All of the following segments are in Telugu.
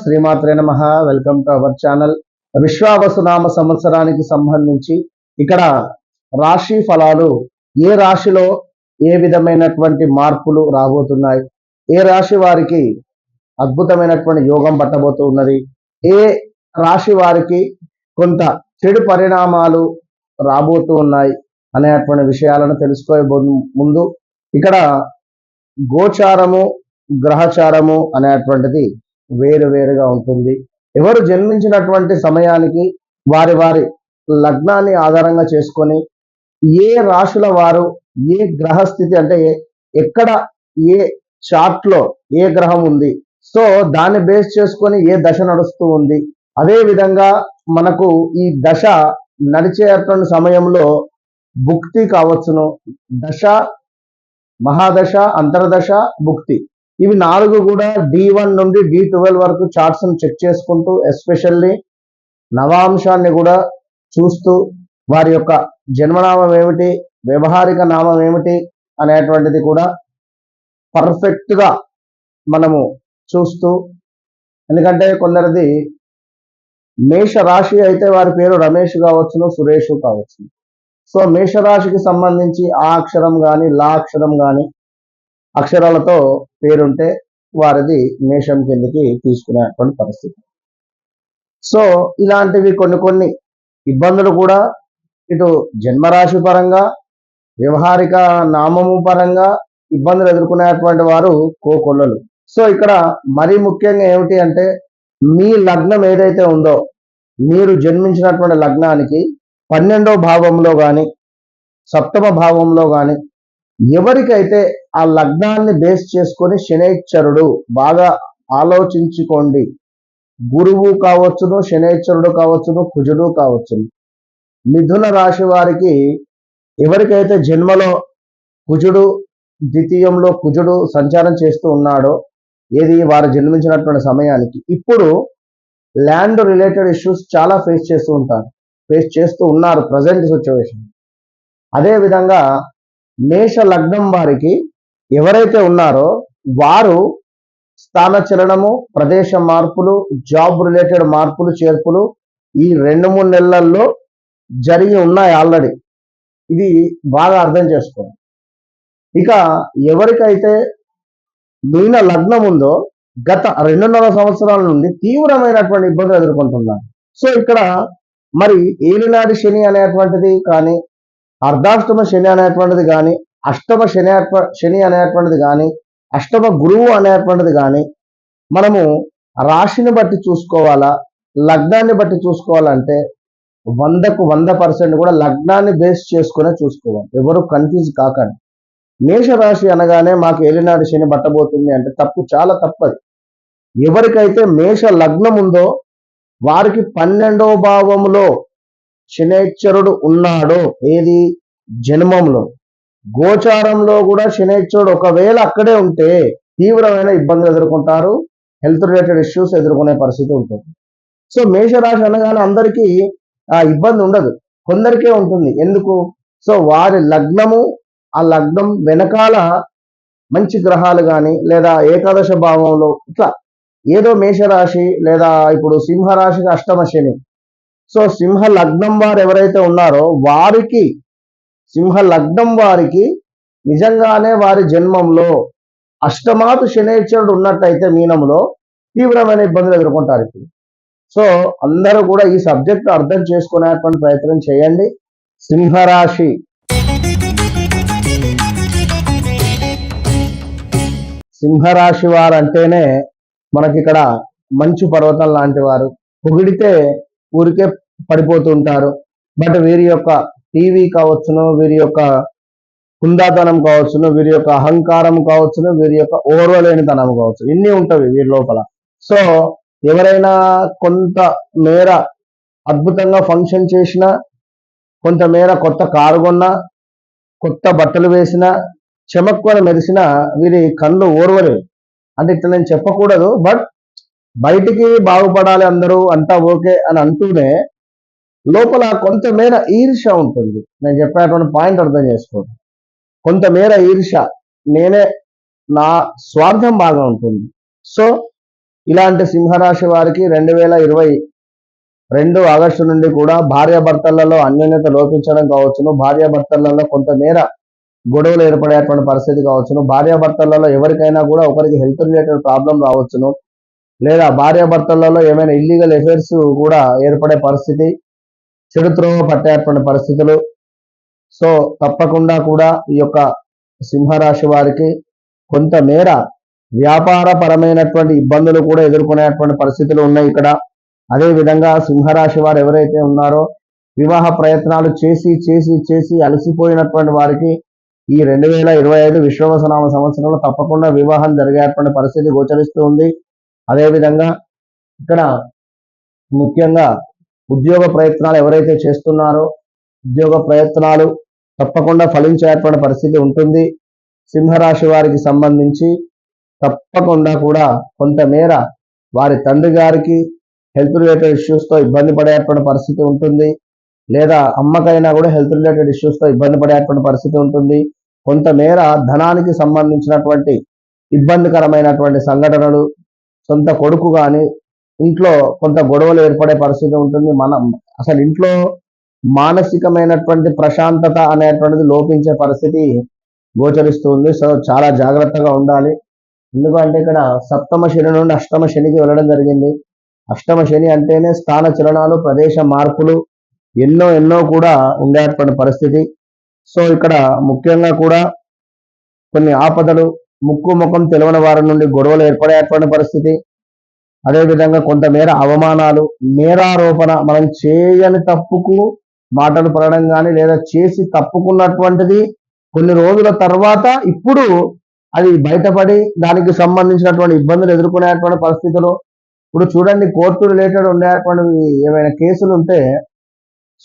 శ్రీమాత్రే నమః. Welcome to our channel. విశ్వావసునామ సంవత్సరానికి సంబంధించి ఇక్కడ రాశి ఫలాలు, ఏ రాశిలో ఏ విధమైనటువంటి మార్పులు రాబోతున్నాయి, ఏ రాశి వారికి అద్భుతమైనటువంటి యోగం పట్టబోతూ ఉన్నది, ఏ రాశి వారికి కొంత చెడు పరిణామాలు రాబోతూ ఉన్నాయి అనేటువంటి విషయాలను తెలుసుకోే ముందు ఇక్కడ గోచారము, గ్రహచారము అనేటువంటిది వేరువేరుగా ఉంటుంది. ఎవరు జన్మించినటువంటి సమయానికి వారి వారి లగ్నాన్ని ఆధారంగా చేసుకొని ఏ రాశుల వారు ఏ గ్రహస్థితి అంటే ఎక్కడ ఏ చార్ట్లో ఏ గ్రహం ఉంది, సో దాన్ని బేస్ చేసుకొని ఏ దశ నడుస్తూ ఉంది, అదే విధంగా మనకు ఈ దశ నడిచేటువంటి సమయంలో భుక్తి కావచ్చును, దశ, మహాదశ, అంతర్దశ, భుక్తి, ఇవి 4 కూడా D1 నుండి D12 వరకు చార్ట్స్ చెక్ చేసుకుంటూ ఎస్పెషల్లీ నవాంశాన్ని కూడా చూస్తూ వారి యొక్క జన్మనామం ఏమిటి, వ్యవహారిక నామం ఏమిటి అనేటువంటిది కూడా పర్ఫెక్ట్గా మనము చూస్తూ, ఎందుకంటే కొందరిది మేష రాశి అయితే వారి పేరు రమేష్ కావచ్చును, సురేష్ కావచ్చు. సో మేషరాశికి సంబంధించి ఆ అక్షరం కానీ లా అక్షరం కానీ అక్షరాలతో పేరుంటే వారిది మేషం కిందకి తీసుకునేటువంటి పరిస్థితి. సో ఇలాంటివి కొన్ని ఇబ్బందులు కూడా ఇటు జన్మరాశి పరంగా వ్యవహారిక నామము పరంగా ఇబ్బందులు ఎదుర్కొనేటువంటి వారు కోకొల్లలు. సో ఇక్కడ మరీ ముఖ్యంగా ఏమిటి అంటే, మీ లగ్నం ఏదైతే ఉందో, మీరు జన్మించినటువంటి లగ్నానికి 12వ భావంలో కానీ 7వ భావంలో కానీ ఎవరికైతే ఆ లగ్నాన్ని బేస్ చేసుకొని శనైశ్చరుడు, బాగా ఆలోచించుకోండి, గురువు కావచ్చును, శనైశ్చరుడు కావచ్చును, కుజుడు కావచ్చును. మిథున రాశి వారికి ఎవరికైతే జన్మలో కుజుడు, ద్వితీయంలో కుజుడు సంచారం చేస్తూ ఉన్నాడో, ఏది వారు జన్మించినటువంటి సమయానికి, ఇప్పుడు ల్యాండ్ రిలేటెడ్ ఇష్యూస్ చాలా ఫేస్ చేస్తూ ఉన్నారు ప్రజెంట్ సిచ్యువేషన్. అదేవిధంగా మేష లగ్నం వారికి ఎవరైతే ఉన్నారో వారు స్థానచలనము, ప్రదేశ మార్పులు, జాబ్ రిలేటెడ్ మార్పులు, చేర్పులు ఈ 2-3 నెలల్లో జరిగి ఉన్నాయి ఆల్రెడీ. ఇది బాగా అర్థం చేసుకోండి. ఇక ఎవరికైతే మీన లగ్నం ఉందో గత 2.5 సంవత్సరాల నుండి తీవ్రమైనటువంటి ఇబ్బందులు ఎదుర్కొంటున్నారు. సో ఇక్కడ మరి ఏలినాటి శని అనేటువంటిది కానీ, అర్ధాష్టమ శని అనేటువంటిది కానీ, అష్టమ శని అనేటువంటిది కానీ, అష్టమ గురువు అనేటువంటిది కానీ, మనము రాశిని బట్టి చూసుకోవాలా, లగ్నాన్ని బట్టి చూసుకోవాలంటే 100కు 100% కూడా లగ్నాన్ని బేస్ చేసుకునే చూసుకోవాలి. ఎవరు కన్ఫ్యూజ్ కాకండి. మేషరాశి అనగానే మాకు ఏలినాటి శని పట్టబోతుంది అంటే తప్పు, చాలా తప్పది. ఎవరికైతే మేష లగ్నం ఉందో వారికి 12వ భావంలో శనైశ్చరుడు ఉన్నాడో, ఏది జన్మంలో, గోచారంలో కూడా శనైశ్వరుడు ఒకవేళ అక్కడే ఉంటే తీవ్రమైన ఇబ్బందులు ఎదుర్కొంటారు, హెల్త్ రిలేటెడ్ ఇష్యూస్ ఎదుర్కొనే పరిస్థితి ఉంటుంది. సో మేషరాశి అనగానే అందరికీ ఆ ఇబ్బంది ఉండదు, కొందరికే ఉంటుంది. ఎందుకు? సో వారి లగ్నము, ఆ లగ్నం వెనకాల మంచి గ్రహాలు కానీ, లేదా ఏకాదశ భావంలో ఇట్లా ఏదో మేషరాశి, లేదా ఇప్పుడు సింహరాశికి అష్టమ శని. సో సింహ లగ్నం వారు ఎవరైతే ఉన్నారో వారికి, సింహ లగ్నం వారికి నిజంగానే వారి జన్మంలో అష్టమాతు శనైశ్వరుడు ఉన్నట్టయితే మీనంలో తీవ్రమైన ఇబ్బందులు ఎదుర్కొంటారు ఇప్పుడు. సో అందరూ కూడా ఈ సబ్జెక్ట్ అర్థం చేసుకునేటువంటి ప్రయత్నం చేయండి. సింహరాశి సింహరాశి వారు అంటేనే మనకి ఇక్కడ మంచు పర్వతం లాంటి వారు, పొగిడితే ఊరికే పడిపోతుంటారు. బట్ వీరి యొక్క టీవీ కావచ్చును, వీరి యొక్క కుందాతనం కావచ్చును, వీరి యొక్క అహంకారం కావచ్చును, వీరి యొక్క ఓర్వలేనితనం కావచ్చు, ఇన్ని ఉంటవి వీరి లోపల. సో ఎవరైనా కొంత మేర అద్భుతంగా ఫంక్షన్ చేసినా, కొంతమేర కొత్త కారు కొన్నా, కొత్త బట్టలు వేసినా, చెమక్కుని మెరిసినా వీరి కళ్ళు ఓర్వలేవు. అంటే ఇట్లా నేను చెప్పకూడదు, బట్ బయటికి బాగుపడాలి అందరూ అంతా ఓకే అని అంటూనే లోపల కొంతమేర ఈర్ష్య ఉంటుంది. నేను చెప్పేటువంటి పాయింట్ అర్థం చేసుకోండి. కొంతమేర ఈర్ష్య, నేనే, నా స్వార్థం బాగా ఉంటుంది. సో ఇలాంటి సింహరాశి వారికి 2022 ఆగస్టు నుండి కూడా భార్యాభర్తలలో అన్యోన్యత లోపించడం కావచ్చును, భార్యాభర్తలలో కొంతమేర గొడవలు ఏర్పడేటువంటి పరిస్థితి కావచ్చును, భార్యాభర్తలలో ఎవరికైనా కూడా ఒకరికి హెల్త్ రిలేటెడ్ ప్రాబ్లం రావచ్చును, లేదా భార్యాభర్తలలో ఏమైనా ఇల్లీగల్ అఫైర్స్ కూడా ఏర్పడే పరిస్థితి, చెడు త్రోవ పట్టేటువంటి పరిస్థితులు. సో తప్పకుండా కూడా ఈ యొక్క సింహరాశి వారికి కొంతమేర వ్యాపారపరమైనటువంటి ఇబ్బందులు కూడా ఎదుర్కొనేటువంటి పరిస్థితులు ఉన్నాయి ఇక్కడ. అదేవిధంగా సింహరాశి వారు ఎవరైతే ఉన్నారో వివాహ ప్రయత్నాలు చేసి చేసి చేసి అలసిపోయినటువంటి వారికి ఈ 2025 విశ్వావసునామ సంవత్సరంలో తప్పకుండా వివాహం జరిగేటువంటి పరిస్థితి గోచరిస్తూ ఉంది. అదేవిధంగా ఇక్కడ ముఖ్యంగా ఉద్యోగ ప్రయత్నాలు ఎవరైతే చేస్తున్నారో ఉద్యోగ ప్రయత్నాలు తప్పకుండా ఫలించేటువంటి పరిస్థితి ఉంటుంది. సింహరాశి వారికి సంబంధించి తప్పకుండా కూడా కొంతమేర వారి తండ్రి గారికి హెల్త్ రిలేటెడ్ ఇష్యూస్తో ఇబ్బంది పడేటువంటి పరిస్థితి ఉంటుంది, లేదా అమ్మకైనా కూడా హెల్త్ రిలేటెడ్ ఇష్యూస్తో ఇబ్బంది పడేటువంటి పరిస్థితి ఉంటుంది. కొంతమేర ధనానికి సంబంధించినటువంటి ఇబ్బందికరమైనటువంటి సంఘటనలు, సొంత కొడుకు కానీ ఇంట్లో కొంత గొడవలు ఏర్పడే పరిస్థితి ఉంటుంది. అసలు ఇంట్లో మానసికమైనటువంటి ప్రశాంతత అనేటువంటిది లోపించే పరిస్థితి గోచరిస్తుంది. సో చాలా జాగ్రత్తగా ఉండాలి. ఎందుకంటే ఇక్కడ సప్తమ శని నుండి అష్టమ శనికి వెళ్ళడం జరిగింది. అష్టమ శని అంటేనే స్థాన చలనాలు, ప్రదేశ మార్పులు ఎన్నో ఎన్నో కూడా ఉండేటువంటి పరిస్థితి. సో ఇక్కడ ముఖ్యంగా కూడా కొన్ని ఆపదలు, ముక్కు ముఖం తెలియని వారి నుండి గొడవలు ఏర్పడేటువంటి పరిస్థితి, అదేవిధంగా కొంతమేర అవమానాలు, నేరారోపణ, మనం చేయని తప్పుకు మాటలు పడడం కానీ, లేదా చేసి తప్పుకున్నటువంటిది కొన్ని రోజుల తర్వాత ఇప్పుడు అది బయటపడి దానికి సంబంధించినటువంటి ఇబ్బందులు ఎదుర్కొనేటువంటి పరిస్థితులు. ఇప్పుడు చూడండి, కోర్టు రిలేటెడ్ ఉండేటువంటి ఏమైనా కేసులు ఉంటే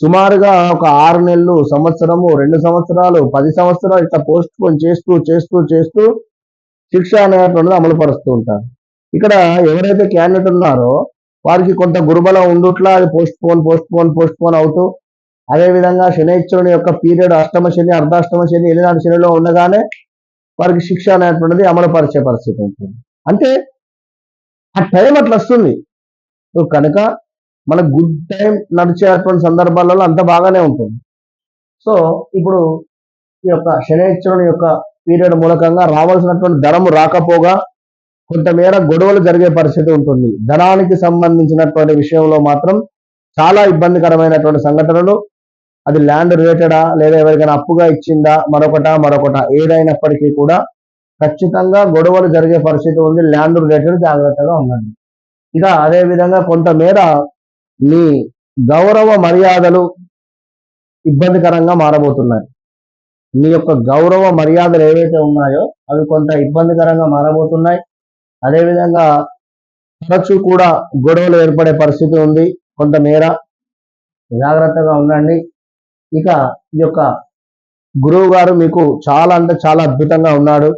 సుమారుగా ఒక 6 నెలలు, సంవత్సరము, 2 సంవత్సరాలు, 10 సంవత్సరాలు ఇట్లా పోస్ట్ పోన్ చేస్తూ చేస్తూ చేస్తూ శిక్ష అనేటువంటిది అమలు పరుస్తూ ఉంటారు. ఇక్కడ ఎవరైతే క్యాండిడేట్ ఉన్నారో వారికి కొంత గురుబలం ఉండుట్లా అది పోస్ట్ పోన్ అవుతూ, అదేవిధంగా శనైశ్వరుని యొక్క పీరియడ్ అష్టమ శని, అర్ధాష్టమ శని, ఎనిమిది శనిలో ఉండగానే వారికి శిక్ష అనేటువంటిది అమలు పరిచే పరిస్థితి ఉంటుంది. అంటే ఆ టైం అట్లా వస్తుంది. సో కనుక మన గుడ్ టైం నడిచేటువంటి సందర్భాలలో అంత బాగానే ఉంటుంది. సో ఇప్పుడు ఈ యొక్క శనైశ్వరుని యొక్క పీరియడ్ మూలకంగా రావాల్సినటువంటి ధనము రాకపోగా కొంతమేర గొడవలు జరిగే పరిస్థితి ఉంటుంది. ధనానికి సంబంధించినటువంటి విషయంలో మాత్రం చాలా ఇబ్బందికరమైనటువంటి సంఘటనలు, అది ల్యాండ్ రిలేటెడా లేదా ఎవరికైనా అప్పుగా ఇచ్చిందా మరొకట ఏదైనప్పటికీ కూడా ఖచ్చితంగా గొడవలు జరిగే పరిస్థితి ఉంది. ల్యాండ్ రిలేటెడ్ జాగ్రత్తగా ఉండండి. ఇక అదేవిధంగా కొంతమేర మీ గౌరవ మర్యాదలు ఇబ్బందికరంగా మారబోతున్నాయి. మీ యొక్క గౌరవ మర్యాదలు ఏవైతే ఉన్నాయో అవి కొంత ఇబ్బందికరంగా మారబోతున్నాయి. అదేవిధంగా తరచూ కూడా గొడవలు ఏర్పడే పరిస్థితి ఉంది. కొంతమేర జాగ్రత్తగా ఉండండి. ఇక ఈ యొక్క గురువు గారు మీకు చాలా అంటే చాలా అద్భుతంగా ఉన్నాడు.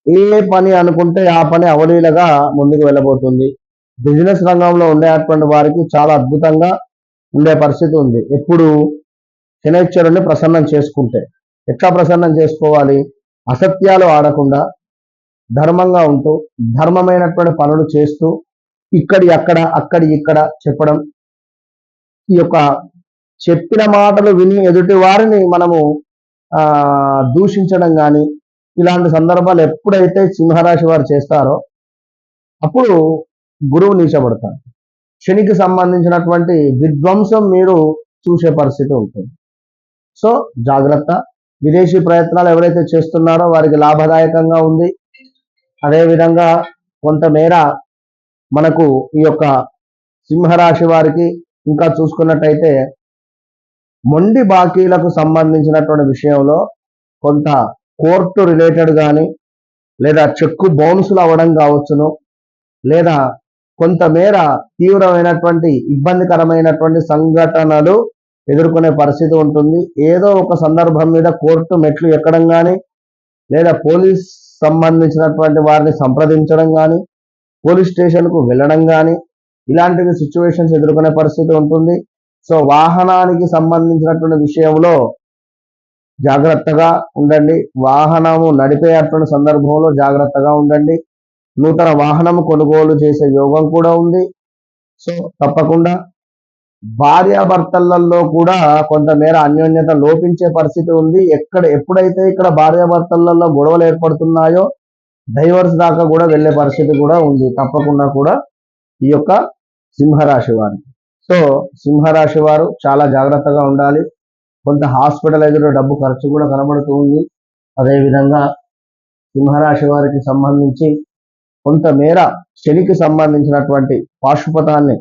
ఏ పని అనుకుంటే ఆ పని అవలీలగా ముందుకు వెళ్ళబోతుంది. బిజినెస్ రంగంలో ఉండేటువంటి వారికి చాలా అద్భుతంగా ఉండే పరిస్థితి ఉంది. ఎప్పుడు శనైశ్వరుని ప్రసన్నం చేసుకుంటే. ఎట్లా ప్రసన్నం చేసుకోవాలి? అసత్యాలు ఆడకుండా ధర్మంగా ఉంటూ ధర్మమైనటువంటి పనులు చేస్తూ ఇక్కడి ఇక్కడ చెప్పడం, ఈ యొక్క చెప్పిన మాటలు విని ఎదుటి వారిని మనము దూషించడం కానీ ఇలాంటి సందర్భాలు ఎప్పుడైతే సింహరాశి వారు చేస్తారో అప్పుడు గురువు నీచబడతారు. శనికి సంబంధించినటువంటి విధ్వంసం మీరు చూసే పరిస్థితి ఉంటుంది. సో జాగ్రత్త. విదేశీ ప్రయత్నాలు ఎవరైతే చేస్తున్నారో వారికి లాభదాయకంగా ఉంది. అదేవిధంగా కొంతమేర మనకు ఈ యొక్క సింహరాశి వారికి ఇంకా చూసుకున్నట్టయితే మొండి బాకీలకు సంబంధించినటువంటి విషయంలో కొంత కోర్టు రిలేటెడ్ కానీ లేదా చెక్కు బౌన్సులు అవ్వడం కావచ్చును, లేదా కొంతమేర తీవ్రమైనటువంటి ఇబ్బందికరమైనటువంటి సంఘటనలు ఎదుర్కొనే పరిస్థితి ఉంటుంది. ఏదో ఒక సందర్భం మీద కోర్టు మెట్లు ఎక్కడం కానీ, లేదా పోలీస్ సంబంధించినటువంటి వారిని సంప్రదించడం కానీ, పోలీస్ స్టేషన్కు వెళ్ళడం కానీ ఇలాంటివి సిచ్యువేషన్స్ ఎదుర్కొనే పరిస్థితి ఉంటుంది. సో వాహనానికి సంబంధించినటువంటి విషయంలో జాగ్రత్తగా ఉండండి. వాహనము నడిపేటువంటి సందర్భంలో జాగ్రత్తగా ఉండండి. నూతన వాహనం కొనుగోలు చేసే యోగం కూడా ఉంది. సో తప్పకుండా భార్యాభర్తలలో కూడా కొంతమేర అన్యోన్యత లోపించే పరిస్థితి ఉంది. ఎప్పుడైతే ఇక్కడ భార్యాభర్తలలో గొడవలు ఏర్పడుతున్నాయో డైవర్స్ దాకా కూడా వెళ్ళే పరిస్థితి కూడా ఉంది తప్పకుండా కూడా ఈ యొక్క సింహరాశి వారికి. సో సింహరాశి వారు చాలా జాగ్రత్తగా ఉండాలి. కొంత హాస్పిటలైజ్డ్ డబ్బు ఖర్చు కూడా కనబడుతూ ఉంది. అదేవిధంగా సింహరాశి వారికి సంబంధించి కొంతమేర శనికి సంబంధించినటువంటి పాశుపతాన్ని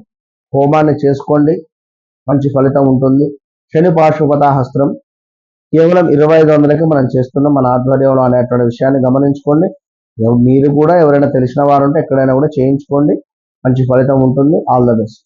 హోమాన్ని చేసుకోండి, మంచి ఫలితం ఉంటుంది. శని పాశుపతాహస్త్రం కేవలం 2500కి మనం చేస్తున్నాం మన ఆధ్వర్యంలో అనేటువంటి విషయాన్ని గమనించుకోండి. మీరు కూడా ఎవరైనా తెలిసిన వారు ఉంటే ఎక్కడైనా కూడా చేయించుకోండి, మంచి ఫలితం ఉంటుంది. All the best.